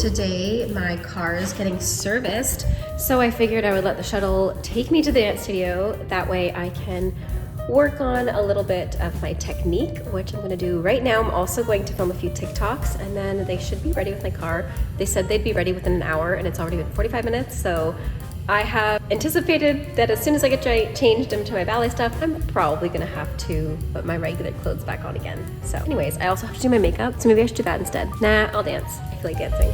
today my car is getting serviced, so I figured I would let the shuttle take me to the dance studio. That way I can work on a little bit of my technique, which I'm going to do right now. I'm also going to film a few TikToks, and then they should be ready with my car. They said they'd be ready within an hour, and it's already been 45 minutes, so I have anticipated that as soon as I get changed into my ballet stuff, I'm probably gonna have to put my regular clothes back on again. So anyways, I also have to do my makeup, so maybe I should do that instead. Nah, I'll dance. I feel like dancing.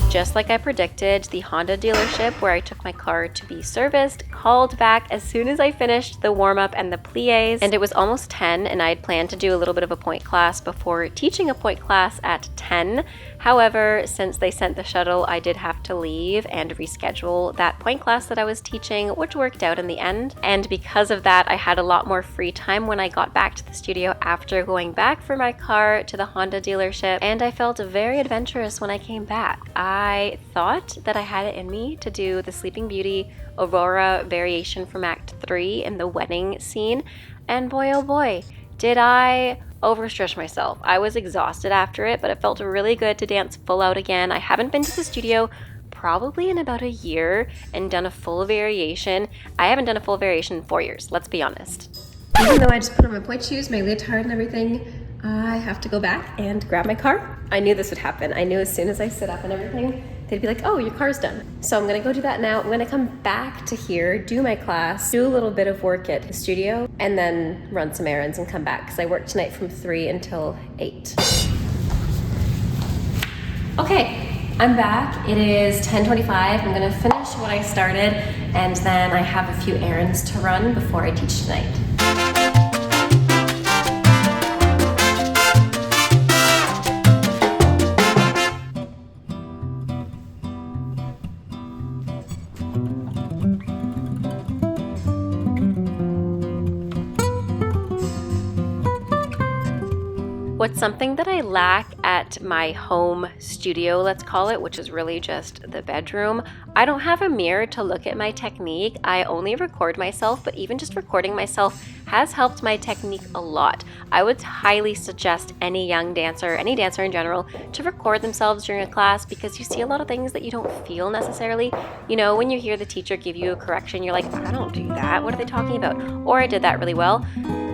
Just like I predicted, the Honda dealership where I took my car to be serviced called back as soon as I finished the warm-up and the pliés, and it was almost 10, and I had planned to do a little bit of a pointe class before teaching a pointe class at 10. However, since they sent the shuttle, I did have to leave and reschedule that pointe class that I was teaching, which worked out in the end. And because of that, I had a lot more free time when I got back to the studio after going back for my car to the Honda dealership, and I felt very adventurous when I came back. I thought that I had it in me to do the Sleeping Beauty Aurora variation from Act 3 in the wedding scene, and boy oh boy, did I overstretch myself. I was exhausted after it, but it felt really good to dance full out again. I haven't been to the studio probably in about a year and done a full variation. I haven't done a full variation in 4 years, let's be honest. Even though I just put on my pointe shoes, my leotard and everything, I have to go back and grab my car. I knew this would happen. I knew as soon as I sit up and everything, they'd be like, oh, your car's done. So I'm gonna go do that now. I'm gonna come back to here, do my class, do a little bit of work at the studio, and then run some errands and come back, because I work tonight from 3 until 8. Okay, I'm back. It is 10:25. I'm gonna finish what I started, and then I have a few errands to run before I teach tonight. What's something that I lack at my home studio, let's call it, which is really just the bedroom, I don't have a mirror to look at my technique. I only record myself, but even just recording myself has helped my technique a lot. I would highly suggest any young dancer, any dancer in general, to record themselves during a class, because you see a lot of things that you don't feel necessarily. You know, when you hear the teacher give you a correction, you're like, I don't do that. What are they talking about? Or I did that really well.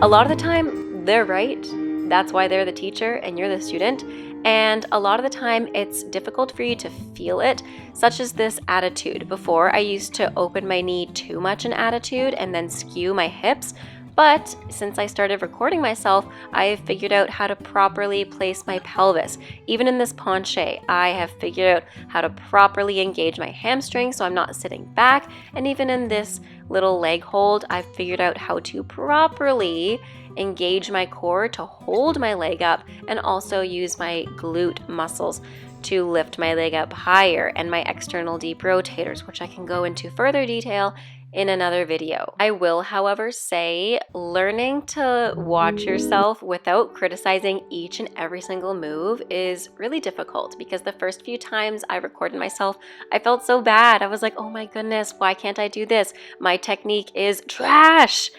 A lot of the time, they're right. That's why they're the teacher and you're the student. And a lot of the time it's difficult for you to feel it, such as this attitude. Before, I used to open my knee too much in attitude and then skew my hips. But since I started recording myself, I have figured out how to properly place my pelvis. Even in this pointe, I have figured out how to properly engage my hamstring so I'm not sitting back. And even in this little leg hold, I've figured out how to properly engage my core to hold my leg up, and also use my glute muscles to lift my leg up higher, and my external deep rotators, which I can go into further detail in another video. I will, however, say learning to watch yourself without criticizing each and every single move is really difficult, because the first few times I recorded myself, I felt so bad. I was like, oh my goodness, why can't I do this? My technique is trash.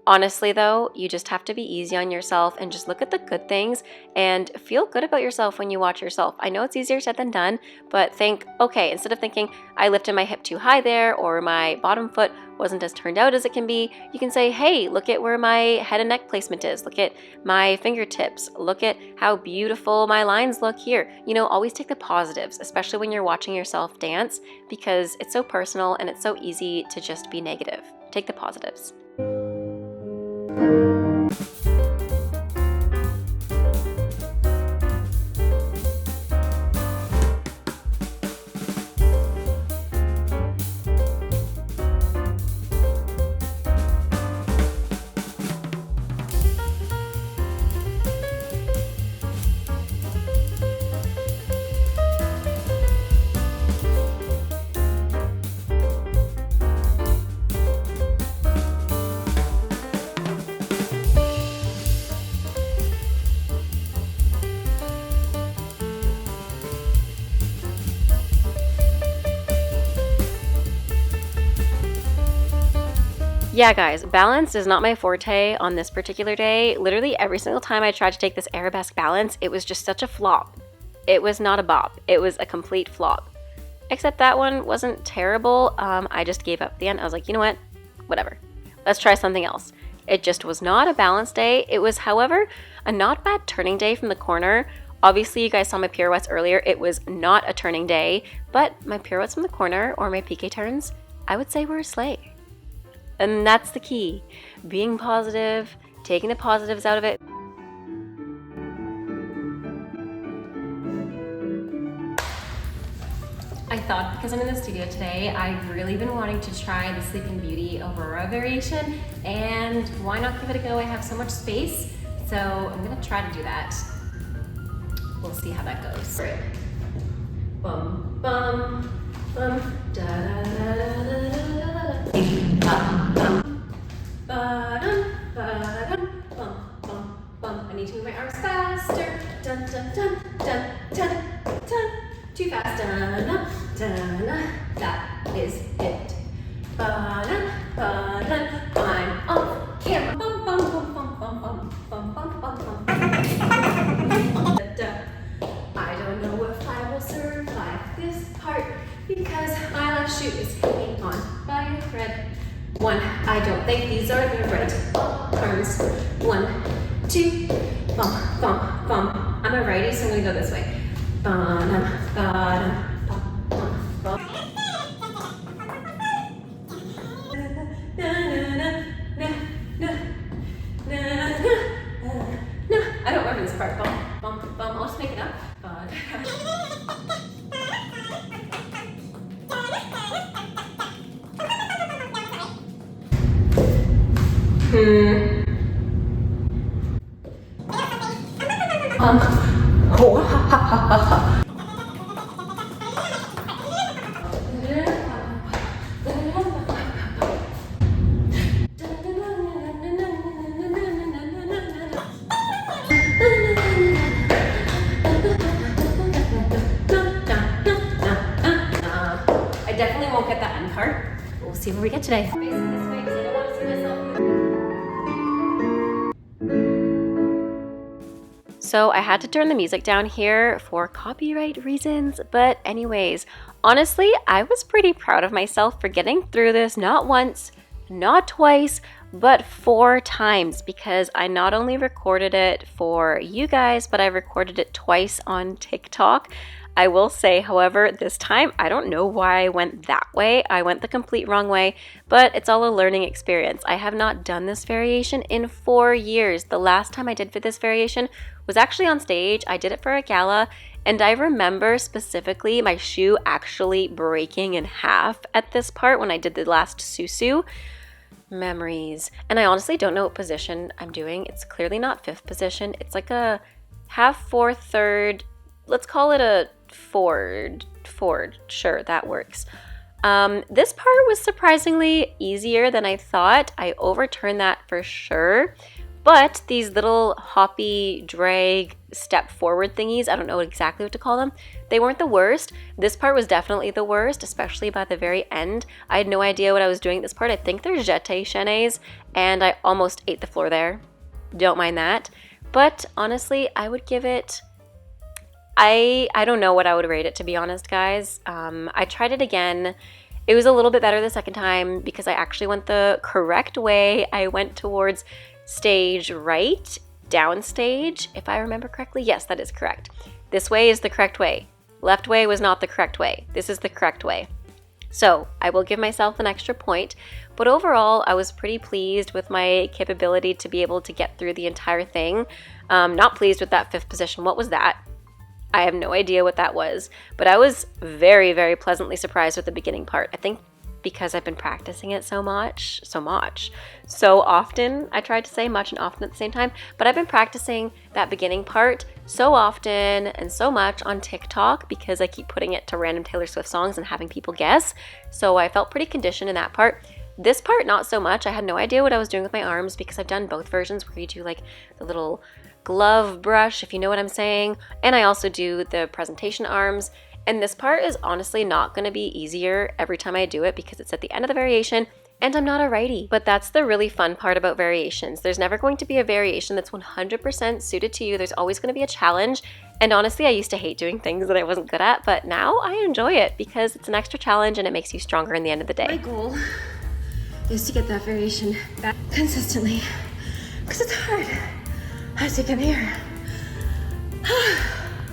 Honestly though, you just have to be easy on yourself and just look at the good things and feel good about yourself when you watch yourself. I know it's easier said than done, but think, okay, instead of thinking I lifted my hip too high there, or my bottom foot wasn't as turned out as it can be, you can say, hey, look at where my head and neck placement is. Look at my fingertips. Look at how beautiful my lines look here. You know, always take the positives, especially when you're watching yourself dance, because it's so personal and it's so easy to just be negative. Take the positives. Yeah, guys, balance is not my forte on this particular day. Literally every single time I tried to take this arabesque balance, it was just such a flop. It was not a bop. It was a complete flop. Except that one wasn't terrible. I just gave up at the end. I was like, you know what? Whatever. Let's try something else. It just was not a balance day. It was, however, a not bad turning day from the corner. Obviously, you guys saw my pirouettes earlier. It was not a turning day, but my pirouettes from the corner, or my piqué turns, I would say were a slay. And that's the key. Being positive, taking the positives out of it. I thought because I'm in the studio today, I've really been wanting to try the Sleeping Beauty Aurora variation, and why not give it a go? I have so much space, so I'm gonna try to do that. We'll see how that goes. Right. Bum, bum, bum, da, da, da, da, da, da, da. I need to move my arms faster. Dun, dun, dun, dun, dun, dun. Too fast. Dun, dun, dun. That is it. Ba-dun, ba-dun. I'm off camera. Bum, bum, bum, bum, bum, bum, bum, bum, bum, bum. I don't know if I will survive this part because my left shoe is hanging on by a thread. One, I don't think these are the right turns. 1, 2, bum, bum, bum. I'm a righty, so I'm gonna go this way. Ba-dum, ba-dum, bum, bum, bum. I don't remember this part. Bum, bum, bum. I'll just make it up. I definitely won't get that end part. We'll see where we get today. So I had to turn the music down here for copyright reasons, but anyways, honestly, I was pretty proud of myself for getting through this not once, not twice, but 4 times, because I not only recorded it for you guys, but I recorded it twice on TikTok. I will say, however, this time, I don't know why I went that way. I went the complete wrong way, but it's all a learning experience. I have not done this variation in 4 years. The last time I did for this variation was actually on stage. I did it for a gala, and I remember specifically my shoe actually breaking in half at this part when I did the last susu. Memories. And I honestly don't know what position I'm doing. It's clearly not 5th position. It's like a half, 4th, 3rd. Let's call it a forward. Sure, that works. This part was surprisingly easier than I thought. I overturned that for sure. But these little hoppy, drag, step forward thingies, I don't know exactly what to call them, they weren't the worst. This part was definitely the worst, especially by the very end. I had no idea what I was doing at this part. I think they're jeté chaînés, and I almost ate the floor there. Don't mind that. But honestly, I would give it... I don't know what I would rate it, to be honest, guys. I tried it again. It was a little bit better the second time because I actually went the correct way. I went towards stage right, downstage, if I remember correctly. Yes, that is correct. This way is the correct way. Left way was not the correct way. This is the correct way. So I will give myself an extra point, but overall I was pretty pleased with my capability to be able to get through the entire thing. Not pleased with that 5th position. What was that? I have no idea what that was, but I was very, very pleasantly surprised with the beginning part. I think because I've been practicing it so often. I tried to say much and often at the same time, but I've been practicing that beginning part so often and so much on TikTok because I keep putting it to random Taylor Swift songs and having people guess. So I felt pretty conditioned in that part. This part, not so much. I had no idea what I was doing with my arms because I've done both versions where you do like the little glove brush, if you know what I'm saying, and I also do the presentation arms. And this part is honestly not going to be easier every time I do it because it's at the end of the variation And I'm not a righty. But that's the really fun part about variations. There's never going to be a variation that's 100% suited to you. There's always going to be a challenge. And honestly, I used to hate doing things that I wasn't good at, but now I enjoy it because it's an extra challenge and it makes you stronger in the end of the day. My goal is to get that variation back consistently because it's hard as you can hear.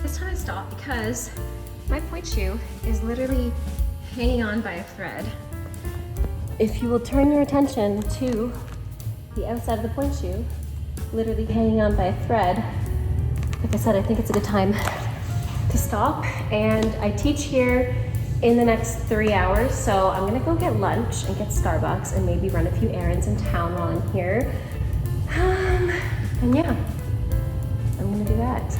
This time I stop because my pointe shoe is literally hanging on by a thread. If you will turn your attention to the outside of the pointe shoe, literally hanging on by a thread, like I said, I think it's a good time to stop. And I teach here in the next 3 hours, so I'm gonna go get lunch and get Starbucks and maybe run a few errands in town while I'm here. And yeah, I'm gonna do that.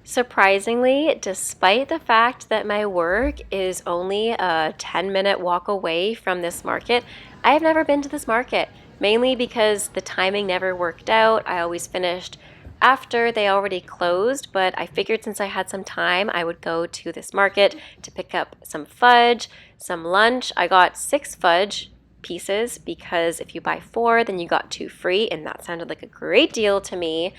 Surprisingly, despite the fact that my work is only a 10-minute walk away from this market, I have never been to this market, mainly because the timing never worked out. I always finished after they already closed, but I figured since I had some time, I would go to this market to pick up some fudge, some lunch. I got 6 fudge pieces because if you buy 4, then you got 2 free, and that sounded like a great deal to me.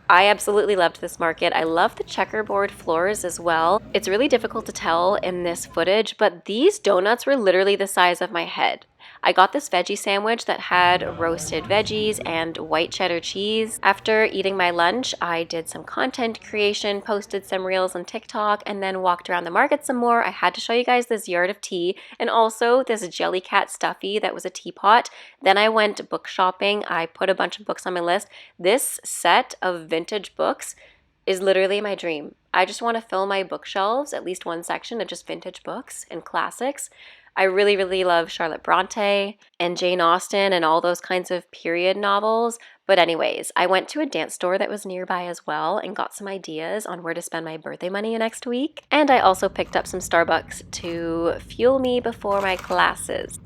I absolutely loved this market. I love the checkerboard floors as well. It's really difficult to tell in this footage, but these donuts were literally the size of my head. I got this veggie sandwich that had roasted veggies and white cheddar cheese. After eating my lunch, I did some content creation, posted some reels on TikTok, and then walked around the market some more. I had to show you guys this yard of tea and also this Jellycat stuffy that was a teapot. Then I went book shopping. I put a bunch of books on my list. This set of vintage books is literally my dream. I just want to fill my bookshelves, at least one section of just vintage books and classics. I really, really love Charlotte Bronte and Jane Austen and all those kinds of period novels. But anyways, I went to a dance store that was nearby as well and got some ideas on where to spend my birthday money next week. And I also picked up some Starbucks to fuel me before my classes.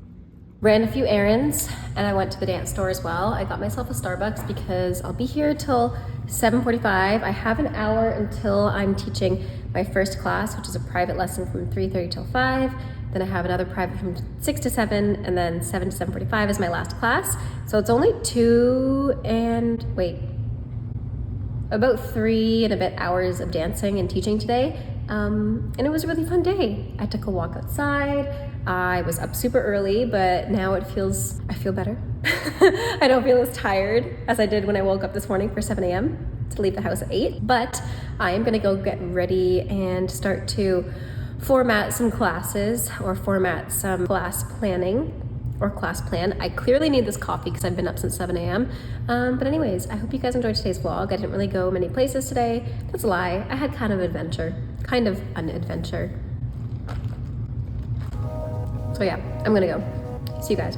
Ran a few errands and I went to the dance store as well. I got myself a Starbucks because I'll be here till 7:45. I have an hour until I'm teaching my first class, which is a private lesson from 3:30 till 5. Then I have another private from 6 to 7, and then 7 to 7:45 is my last class. So it's only about 3 and a bit hours of dancing and teaching today. And it was a really fun day. I took a walk outside. I was up super early, but now I feel better. I don't feel as tired as I did when I woke up this morning for 7 a.m. to leave the house at 8. But I am gonna go get ready and start to format some classes or format some class planning or class plan. I clearly need this coffee because I've been up since 7 a.m. But anyways, I hope you guys enjoyed today's vlog. I didn't really go many places today. That's a lie. I had kind of an adventure. So yeah, I'm gonna go. See you guys.